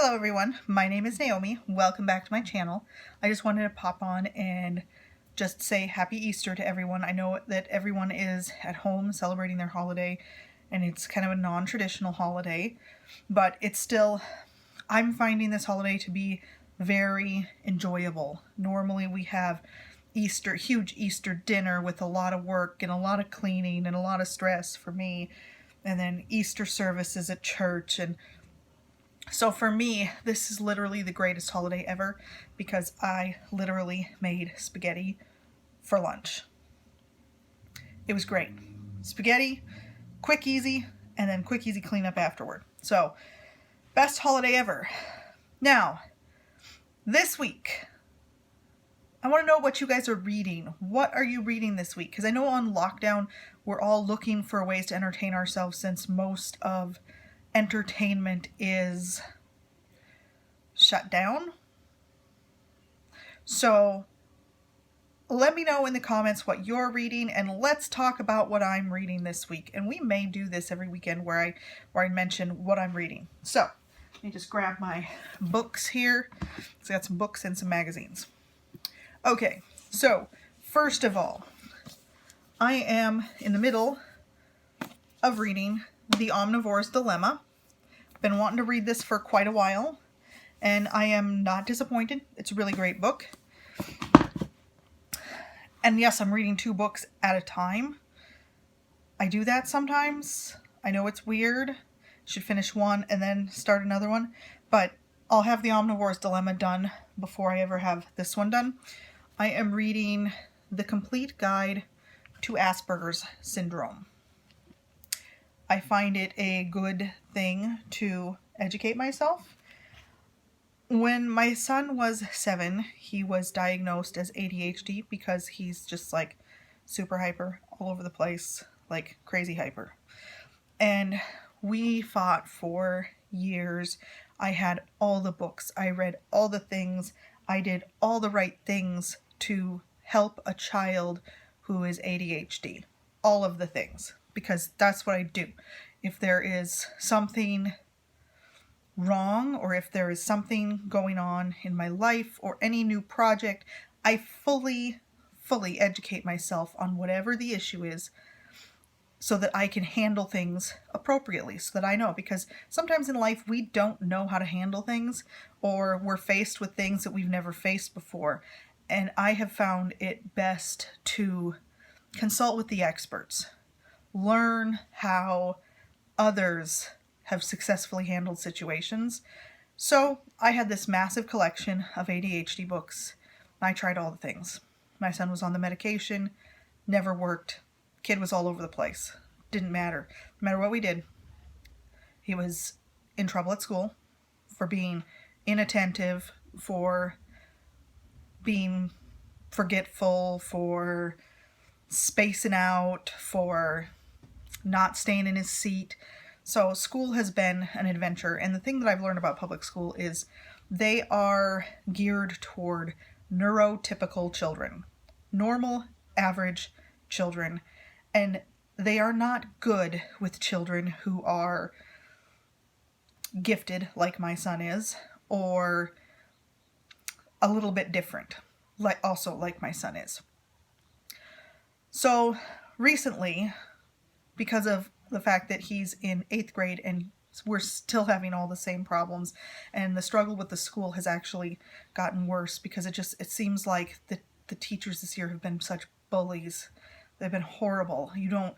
Hello everyone, my name is Naomi. Welcome back to my channel. I just wanted to pop on and just say happy Easter to everyone. I know that everyone is at home celebrating their holiday and it's kind of a non-traditional holiday, but it's still, I'm finding this holiday to be very enjoyable. Normally we have huge Easter dinner with a lot of work and a lot of cleaning and a lot of stress for me, and then Easter services at church. And so for me, this is literally the greatest holiday ever because I literally made spaghetti for lunch. It was great. Spaghetti, quick, easy, and then quick, easy cleanup afterward. So, best holiday ever. Now, this week, I want to know what you guys are reading. What are you reading this week? Because I know on lockdown, we're all looking for ways to entertain ourselves since most of entertainment is shut down. So let me know in the comments what you're reading and let's talk about what I'm reading this week. And we may do this every weekend where I mention what I'm reading. So let me just grab my books here. So I got some books and some magazines. Okay, so first of all, I am in the middle of reading The Omnivore's Dilemma. Been wanting to read this for quite a while, and I am not disappointed. It's a really great book. And yes, I'm reading 2 books at a time. I do that sometimes. I know it's weird. Should finish one and then start another one, but I'll have The Omnivore's Dilemma done before I ever have this one done. I am reading The Complete Guide to Aspergers Syndrome. I find it a good thing to educate myself. When my son was 7, he was diagnosed as ADHD because he's just like super hyper all over the place, like crazy hyper. And we fought for years. I had all the books. I read all the things. I did all the right things to help a child who is ADHD. All of the things. Because that's what I do. If there is something wrong or if there is something going on in my life or any new project, I fully educate myself on whatever the issue is so that I can handle things appropriately, so that I know. Because sometimes in life we don't know how to handle things, or we're faced with things that we've never faced before. And I have found it best to consult with the experts. Learn how others have successfully handled situations. So I had this massive collection of ADHD books. I tried all the things. My son was on the medication, never worked. Kid was all over the place. Didn't matter. No matter what we did, he was in trouble at school for being inattentive, for being forgetful, for spacing out, for not staying in his seat. So school has been an adventure, and the thing that I've learned about public school is they are geared toward neurotypical children, normal, average children, and they are not good with children who are gifted like my son is, or a little bit different, like my son is. So recently, because of the fact that he's in 8th grade and we're still having all the same problems, and the struggle with the school has actually gotten worse because it seems like the teachers this year have been such bullies. They've been horrible. You don't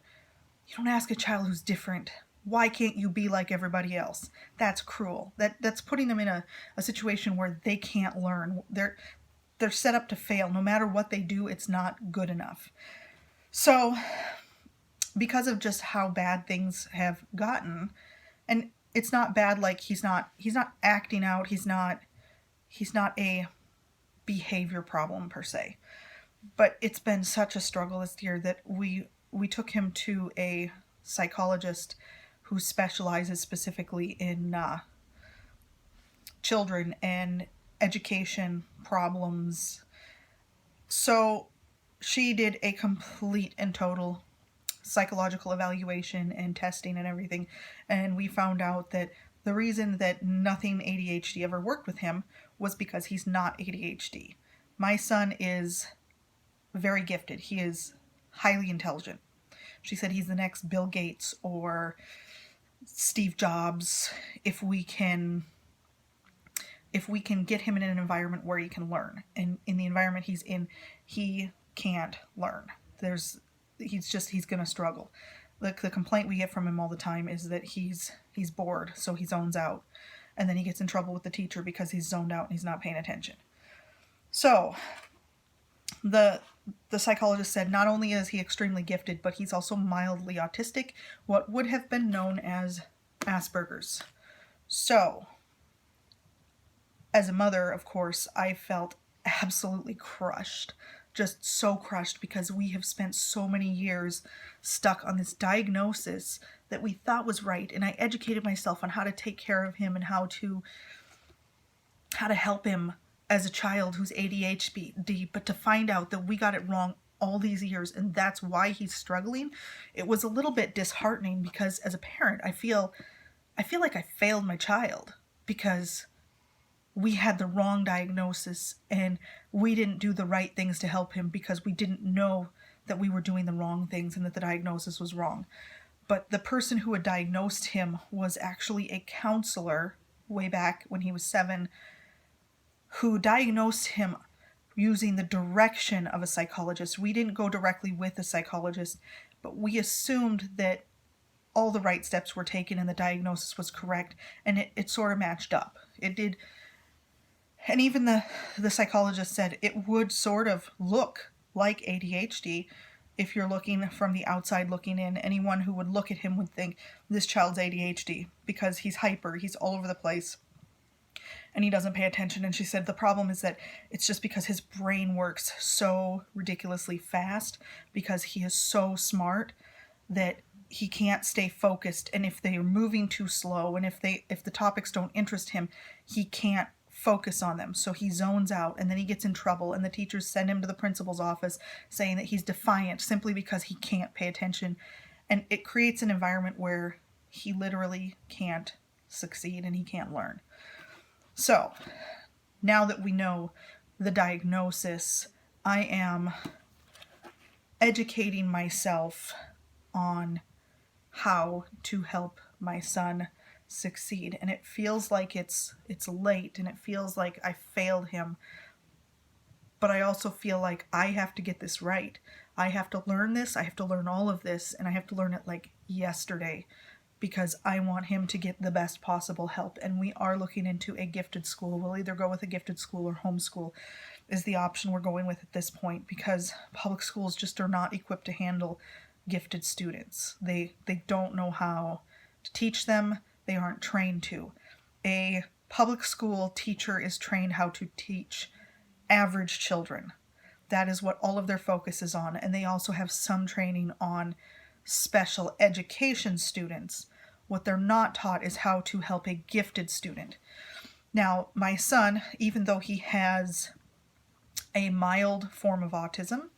ask a child who's different, why can't you be like everybody else? That's cruel. That's putting them in a situation where they can't learn. They're set up to fail. No matter what they do, it's not good enough. So because of just how bad things have gotten, and it's not bad like he's not acting out, he's not a behavior problem per se, but it's been such a struggle this year that we took him to a psychologist who specializes specifically in children and education problems. So she did a complete and total psychological evaluation and testing and everything, and we found out that the reason that nothing ADHD ever worked with him was because he's not ADHD. My son is very gifted. He is highly intelligent. She said he's the next Bill Gates or Steve Jobs if we can get him in an environment where he can learn. And in the environment he's in, he can't learn. He's going to struggle. The complaint we get from him all the time is that he's bored, so he zones out. And then he gets in trouble with the teacher because he's zoned out and he's not paying attention. So the psychologist said not only is he extremely gifted, but he's also mildly autistic, what would have been known as Asperger's. So, as a mother, of course, I felt absolutely crushed. Just so crushed, because we have spent so many years stuck on this diagnosis that we thought was right, and I educated myself on how to take care of him and how to help him as a child who's ADHD, but to find out that we got it wrong all these years and that's why he's struggling, it was a little bit disheartening, because as a parent, I feel like I failed my child because we had the wrong diagnosis and we didn't do the right things to help him because we didn't know that we were doing the wrong things and that the diagnosis was wrong. But the person who had diagnosed him was actually a counselor way back when he was 7, who diagnosed him using the direction of a psychologist. We didn't go directly with a psychologist, but we assumed that all the right steps were taken and the diagnosis was correct, and it sort of matched up. It did. And even the psychologist said it would sort of look like ADHD if you're looking from the outside looking in. Anyone who would look at him would think this child's ADHD because he's hyper, he's all over the place, and he doesn't pay attention. And she said the problem is that it's just because his brain works so ridiculously fast because he is so smart that he can't stay focused. And if they're moving too slow and if the topics don't interest him, he can't focus on them. So he zones out and then he gets in trouble, and the teachers send him to the principal's office saying that he's defiant simply because he can't pay attention. And it creates an environment where he literally can't succeed and he can't learn. So now that we know the diagnosis, I am educating myself on how to help my son succeed. And it feels like it's late and it feels like I failed him. But I also feel like I have to get this right. I have to learn this. I have to learn all of this, and I have to learn it like yesterday, because I want him to get the best possible help. And we are looking into a gifted school. We'll either go with a gifted school or homeschool is the option we're going with at this point, because public schools just are not equipped to handle gifted students. They don't know how to teach them. They aren't trained to. A public school teacher is trained how to teach average children. That is what all of their focus is on. And they also have some training on special education students. What they're not taught is how to help a gifted student. Now, my son, even though he has a mild form of autism,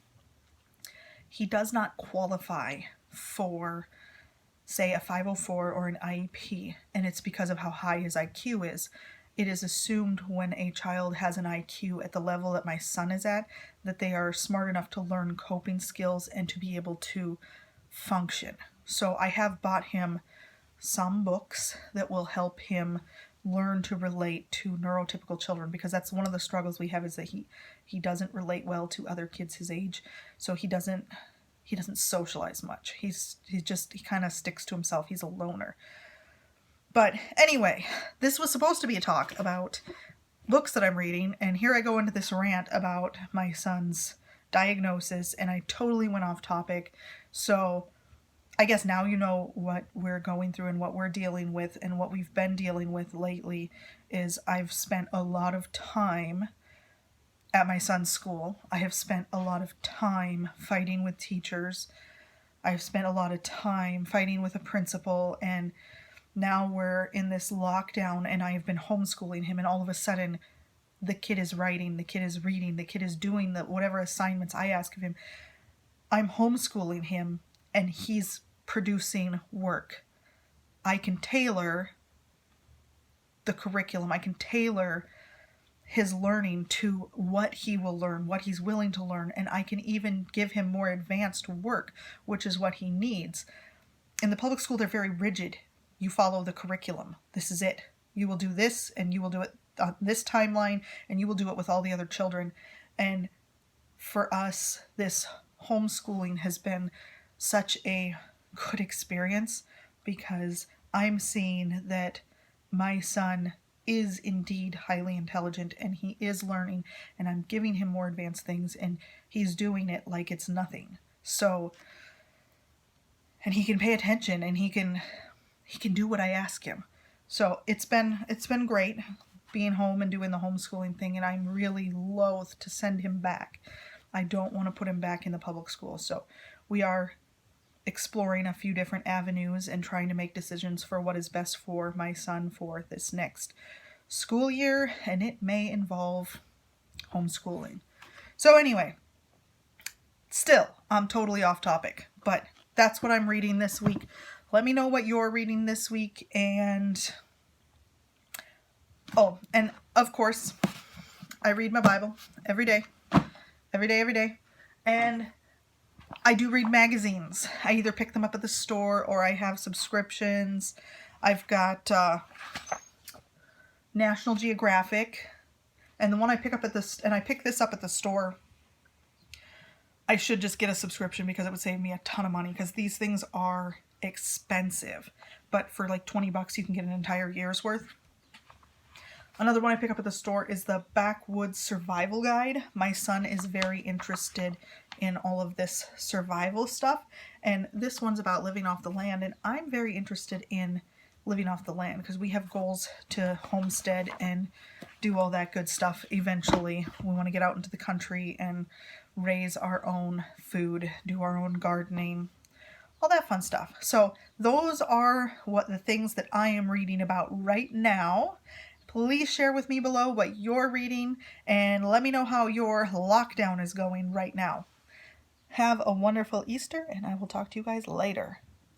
he does not qualify for, say, a 504 or an IEP, and it's because of how high his IQ is. It is assumed when a child has an IQ at the level that my son is at, that they are smart enough to learn coping skills and to be able to function. So I have bought him some books that will help him learn to relate to neurotypical children, because that's one of the struggles we have, is that he doesn't relate well to other kids his age. So he doesn't socialize much. He kind of sticks to himself. He's a loner. But anyway, this was supposed to be a talk about books that I'm reading, and here I go into this rant about my son's diagnosis, and I totally went off topic. So I guess now you know what we're going through and what we're dealing with, and what we've been dealing with lately is I've spent a lot of time at my son's school. I have spent a lot of time fighting with teachers. I've spent a lot of time fighting with a principal, and now we're in this lockdown and I have been homeschooling him, and all of a sudden the kid is writing, the kid is reading, the kid is doing whatever assignments I ask of him. I'm homeschooling him and he's producing work. I can tailor the curriculum. I can tailor his learning to what he will learn, what he's willing to learn, and I can even give him more advanced work, which is what he needs. In the public school, they're very rigid. You follow the curriculum. This is it. You will do this, and you will do it on this timeline, and you will do it with all the other children. And for us, this homeschooling has been such a good experience because I'm seeing that my son is indeed highly intelligent and he is learning, and I'm giving him more advanced things and he's doing it like it's nothing. So, and he can pay attention and he can do what I ask him. So it's been great being home and doing the homeschooling thing, and I'm really loath to send him back. I don't want to put him back in the public school. So we are exploring a few different avenues and trying to make decisions for what is best for my son for this next school year, and it may involve homeschooling. So anyway, still, I'm totally off topic, but that's what I'm reading this week. Let me know what you're reading this week, and and of course, I read my Bible every day, and I do read magazines. I either pick them up at the store or I have subscriptions. I've got National Geographic, and the one I pick up I pick this up at the store. I should just get a subscription because it would save me a ton of money because these things are expensive. But for like $20 you can get an entire year's worth. Another one I pick up at the store is the Backwoods Survival Guide. My son is very interested in all of this survival stuff, and this one's about living off the land, and I'm very interested in living off the land because we have goals to homestead and do all that good stuff eventually. We want to get out into the country and raise our own food, do our own gardening, all that fun stuff. So those are the things that I am reading about right now. Please share with me below what you're reading and let me know how your lockdown is going right now. Have a wonderful Easter, and I will talk to you guys later.